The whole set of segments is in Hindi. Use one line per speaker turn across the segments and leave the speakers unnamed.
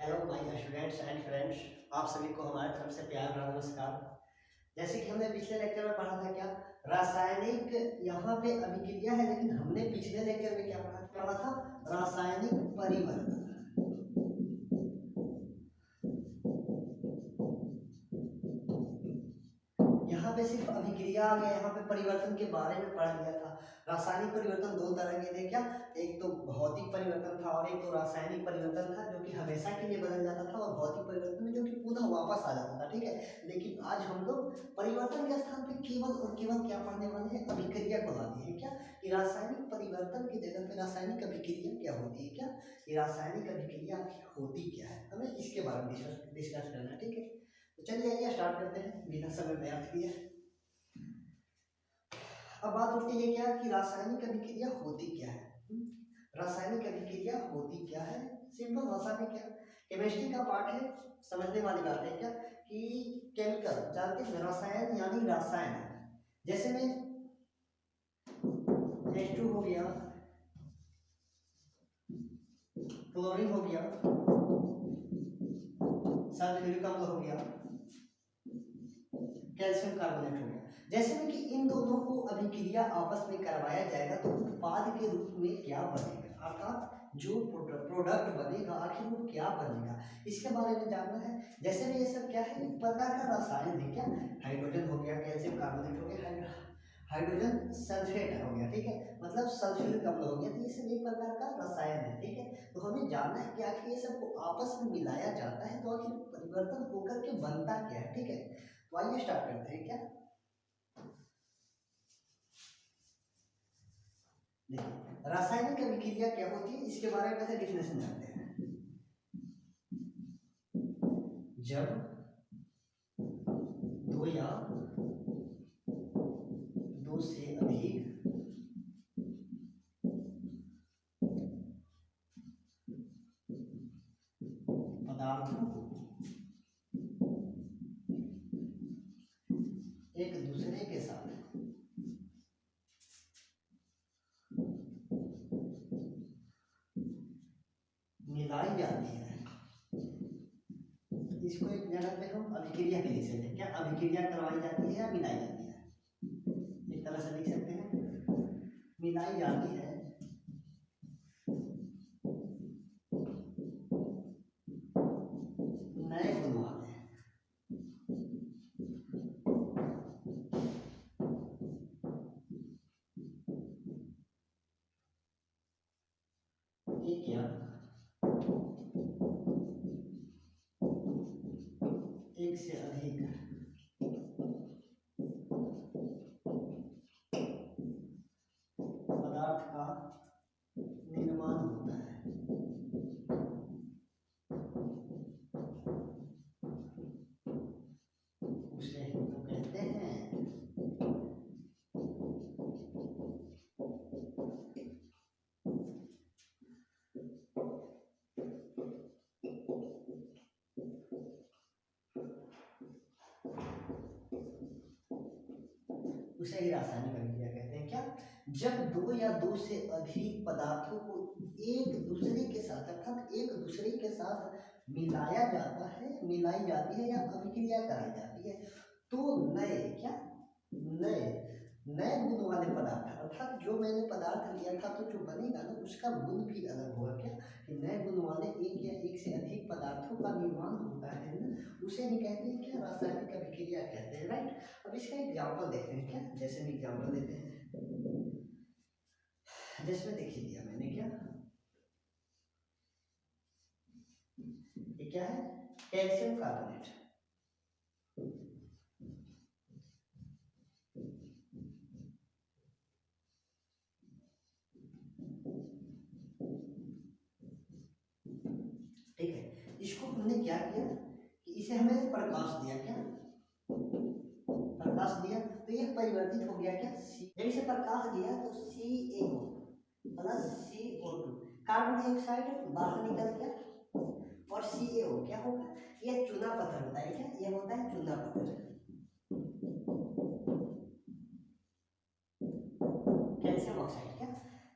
Hello my students and friends, आप सभी को हमारी तरफ से प्यार भरा नमस्कार। जैसे कि हमने पिछले लेक्चर में पढ़ा था क्या रासायनिक यहाँ पे अभिक्रिया है, लेकिन हमने पिछले लेक्चर में क्या पढ़ा था रासायनिक परिवर्तन। यहाँ पे सिर्फ अभिक्रिया आ गया, यहाँ पे परिवर्तन के बारे में पढ़ लिया था। रासायनिक परिवर्तन दो तरह के थे क्या, एक तो भौतिक परिवर्तन था और एक तो रासायनिक परिवर्तन था जो कि हमेशा के लिए बदल जाता था, और भौतिक परिवर्तन में जो कि पुनः वापस आ जाता था। ठीक है, लेकिन आज हम लोग परिवर्तन के स्थान पे केवल और केवल क्या पढ़ने वाले हैं, अभिक्रिया को लाते हैं। क्या कि रासायनिक परिवर्तन की जगह पे रासायनिक अभिक्रिया क्या होती है, क्या ये रासायनिक अभिक्रिया होती क्या है, हमें इसके बारे में डिस्कस करना है। ठीक है, तो चलिए आइए स्टार्ट करते हैं बिना समय व्यर्थ किए। अब बात उठती है क्या कि रासायनिक अभिक्रिया होती क्या है। रासायनिक अभिक्रिया होती क्या है, सिंपल भाषा में क्या केमिस्ट्री का पार्ट है, समझने वाली बात है क्या कि केमिकल जानते हैं, रसायन यानी रासायन। जैसे में H2 हो गया, क्लोरीन हो गया, सल्फ्यूरिक अम्ल हो गया, कैल्शियम कार्बोनेट हो गया। जैसे में कि इन दोनों को अभिक्रिया आपस में करवाया जाएगा तो उत्पाद के रूप में क्या बनेगा, अर्थात जो प्रोडक्ट बनेगा आखिर वो क्या बनेगा, इसके बारे में जानना है। जैसे में ये सब क्या है, एक प्रकार का रसायन है। क्या हाइड्रोजन हो गया, कैल्शियम कार्बोनेट हो गया, हाइड्रोजन सल्फेट हो गया, ठीक है, मतलब सल्फ्यूरिक अम्ल हो गया। तो ये सब एक प्रकार का रसायन है। ठीक है, तो हमें जानना है कि आखिर ये सब को आपस में मिलाया जाता है तो आखिर परिवर्तन होकर के बनता क्या है। ठीक है, तो आइए स्टार्ट करते हैं। क्या देखिए रासायनिक अभिक्रिया क्या होती है, इसके बारे में पहले डिफिनेशन जानते हैं। जब दो या दो से अधिक पदार्थों को एक दूसरे के साथ मिलाई जाती है, इसको एक जगह पे हम अभिक्रिया भी लिख सकते हैं। क्या अभिक्रिया करवाई जाती है या मिलाई जाती है, एक तरह से लिख सकते हैं मिलाई जाती है नए गुण वाले। एक या एक से अधिक पदार्थ का निर्माण होता है। उसे ही तो कहते हैं उसे ही रासायनिक अभिक्रिया कहते हैं। क्या जब दो या दो से अधिक पदार्थों को एक दूसरे के साथ अर्थात एक दूसरे के साथ मिलाया जाता है, मिलाई जाती है या अभिक्रिया कराई जाती है तो नए क्या नए नए गुण वाले पदार्थ अर्थात जो मैंने पदार्थ लिया था तो जो बनेगा ना उसका गुण भी अलग होगा। क्या कि नए गुण वाले एक या एक से अधिक पदार्थों का निर्माण होता है ना, उसे ही कहते हैं क्या रासायनिक अभिक्रिया कहते हैं। राइट, अब इसका एग्जाम्पल देखते हैं। क्या जैसे में एग्जाम्पल लेते हैं, जिसमें देखिए दिया मैंने क्या ये क्या है कैल्शियम कार्बोनेट। ठीक है, इसको हमने क्या किया कि इसे हमें प्रकाश दिया। क्या प्रकाश दिया तो यह परिवर्तित हो गया। क्या जब इसे प्रकाश दिया तो CaO plus CO2 carbon dioxide बाहर निकल गया और CaO क्या होगा, यह चूना पत्थर होता है। क्या यह होता है चूना पत्थर, कैल्शियम ऑक्साइड। क्या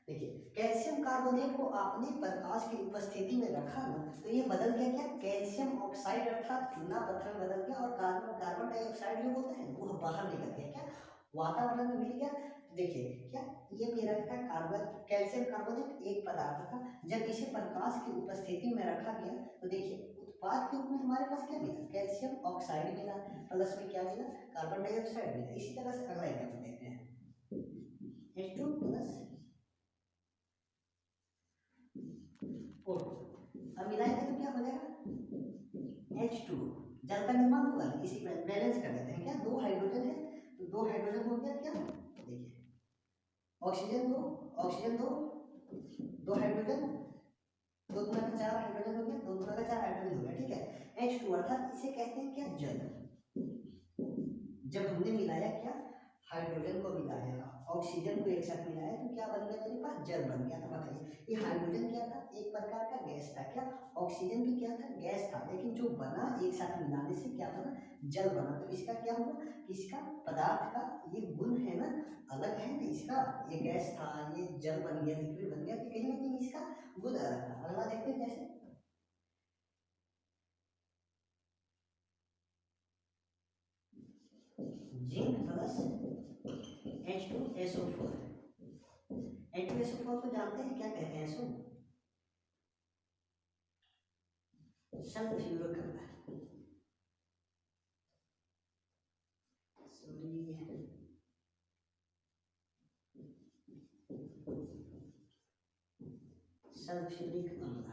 देखिए कैल्शियम कार्बोनेट को आपने प्रकाश की उपस्थिति में रखा ना, तो ये बदल गया क्या, कैल्शियम ऑक्साइड अर्थात चूना पत्थर में बदल गया, और कार्बन डाइऑक्साइड जो होता है वो बाहर निकल गया, क्या वातावरण में मिल गया। देखिए क्या, ये मेरा था कार्बन कैल्शियम कार्बोनेट एक पदार्थ था, जब इसे प्रकाश की उपस्थिति में रखा गया तो देखिए उत्पाद के रूप में हमारे पास क्या मिला, कैल्शियम ऑक्साइड मिला, प्लस में क्या मिला, कार्बन डाइऑक्साइड मिला। इसी तरह से अगला एग्जाम्पल देखते हैं, H2 प्लस O2, अब मिलाएंगे तो क्या हो जाएगा, H2, जल का निर्माण हुआ है, इसी में बैलेंस कर देते हैं, क्या दो हाइड्रोजन है तो दो हाइड्रोजन हो गया, क्या देखिए ऑक्सीजन दो दो हाइड्रोजन, दो गुना का चार हाइड्रोजन हो गया, दो गुना का चार हाइड्रोजन हो गया, ठीक है। H2 अर्थात इसे कहते हैं क्या, जल। जब हमने मिलाया क्या, हाइड्रोजन को मिलाया, ऑक्सीजन को एक साथ मिलाया तो क्या बन गया मेरे पास, जल बन गया। तो बताइए ये हाइड्रोजन क्या था, एक प्रकार का गैस था, क्या ऑक्सीजन भी क्या था, गैस था, लेकिन जो बना एक साथ मिलाने से क्या बना, जल बना। तो इसका क्या हुआ, इसका पदार्थ का ये गुण है ना अलग है ना, इसका ये गैस था ये जल बन गया, लिक्विड बन गया, तो कहीं ना कहीं इसका गुण अलग था। अगला देखते हैं कैसे, जिंक प्लस H2SO4, H2SO4 को जानते हैं क्या कहते हैं, सल्फ्यूरिक अम्ल, सॉरी सल्फ्यूरिक अम्ल,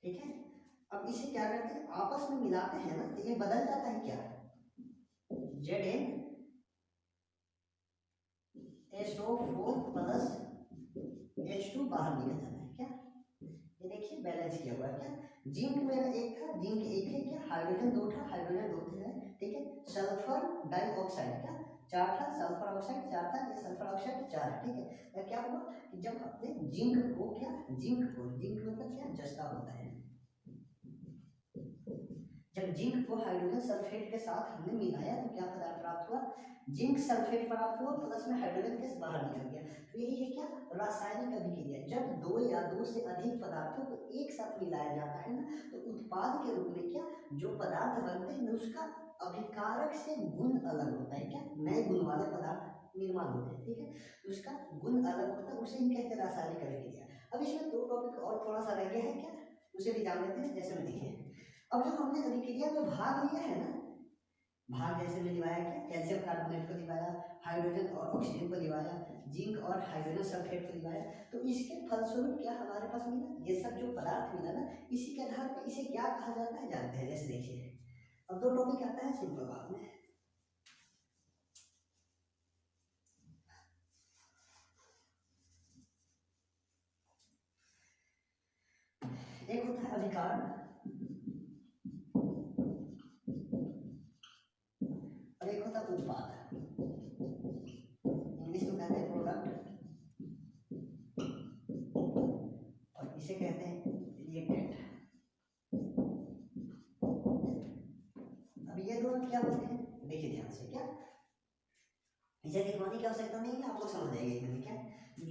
ठीक है। अब इसे क्या करते हैं, आपस में मिलाते हैं ना, तो ये बदल जाता है क्या, ZnSO4 प्लस H2 बाहर निकल जाता है, क्या ये देखिए बैलेंस किया हुआ है, क्या जिंक मेरा एक था, जिंक एक है, क्या हाइड्रोजन दो था, हाइड्रोजन दो थे, ठीक है। सल्फर डाइऑक्साइड क्या चार था, सल्फर ऑक्साइड चार था, ये सल्फर ऑक्साइड चार है, ठीक है। तो क्या हुआ कि जब अपने जिंक को क्या, जिंक मतलब क्या जस्ता होता है, जब जिंक को हाइड्रोजन सल्फेट के साथ हमने मिलाया तो क्या पदार्थ प्राप्त हुआ, जिंक सल्फेट प्राप्त हुआ, प्लस में हाइड्रोजन गैस बाहर निकल गया। तो यही है क्या, रासायनिक अभिक्रिया, जब दो या दो से अधिक पदार्थों को एक साथ मिलाया जाता है ना, तो उत्पाद के रूप में क्या जो पदार्थ बनते हैं उसका अभिकारक से गुण अलग होता है, क्या नए गुण वाले पदार्थ निर्माण होते हैं, ठीक है। उसका गुण अलग होता है, उसे ही कहते हैं रासायनिक अभिक्रिया। अब इसमें दो टॉपिक और थोड़ा सा रह गया है, क्या उसे भी जान लेते हैं। जैसे में देखिए, अब जो हमने अभिक्रिया में भाग लिया है ना, भाग जैसे में निभाया क्या, कैल्शियम कार्बोनेट को निभाया, हाइड्रोजन और ऑक्सीजन को निभाया, जिंक और हाइड्रोजन सल्फेट को निभाया, तो इसके फलस्वरूप क्या हमारे पास मिला, ये सब जो पदार्थ मिला ना, इसी के आधार पर इसे क्या कहा जाता है जानते हैं। जैसे देखिए अब दो टॉपिक आता है सिंपल भाग में, एक होता है अभिकार और एक होता है उत्पाद, इंग्लिश में कहते हैं प्रोडक्ट और इसे कहते हैं रिएक्टेंट। अब ये दोनों क्या होते हैं, देखिए ध्यान से, क्या इसे लिखवाने की आवश्यकता नहीं है, आप लोग समझ जाएंगे इसमें क्या,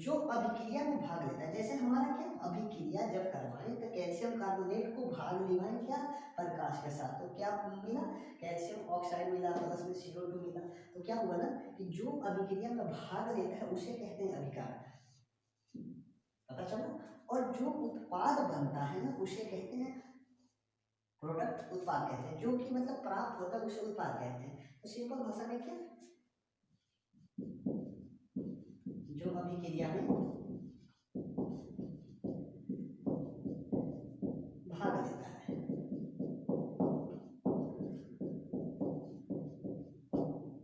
जो अभिक्रिया में भाग लेता है, जैसे हमारा क्या अभिक्रिया जब करवाएं तो कैल्शियम कार्बोनेट को भाग लिवाएं क्या प्रकाश के साथ, तो क्या मिला, कैल्शियम ऑक्साइड मिला, प्लस में CO2 मिला। तो क्या हुआ ना कि जो अभिक्रिया में भाग लेता है उसे कहते हैं अभिकारक, पता चला। और जो उत्पाद बनता है ना उसे कहते हैं प्रोडक्ट, उत्पाद कहते हैं, जो कि मतलब प्राप्त होता है उसे उत्पाद कहते हैं। तो सिंपल भाषा में क्या, जो अभिक्रिया में भाग लेता है,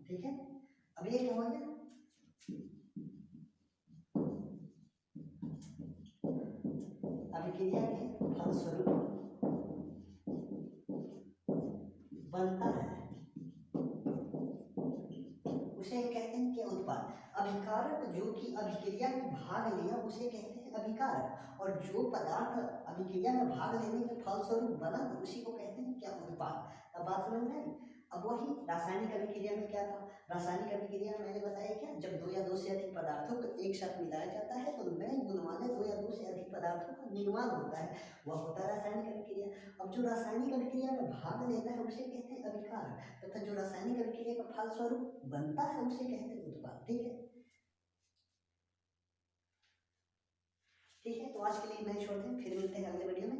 ठीक है। अब ये क्या हो गया, अभिक्रिया के फलस्वरूप बनता है उसे कहते हैं क्या उत्पाद। अभिकारक जो कि अभिक्रिया में भाग लिया उसे कहते हैं अभिकारक, और जो पदार्थ अभिक्रिया में भाग लेने के फलस्वरूप बना उसी को कहते हैं क्या उत्पाद। अब बात समझ में आई। अब वही रासायनिक अभिक्रिया में क्या था, रासायनिक अभिक्रिया में मैंने बताया क्या, जब दो या दो से अधिक पदार्थों को एक साथ मिलाया जाता है तो नए गुण वाले दो या दो से अधिक पदार्थों का निर्माण होता है, वह होता है रासायनिक अभिक्रिया। अब जो रासायनिक अभिक्रिया में भाग लेता है उसे कहते हैं अभिकारक, तथा जो रासायनिक अभिक्रिया का फलस्वरूप बनता है उसे कहते हैं उत्पाद। ठीक है, ठीक है, तो आज के लिए इतना ही छोड़ते हैं, फिर मिलते हैं अगले वीडियो में।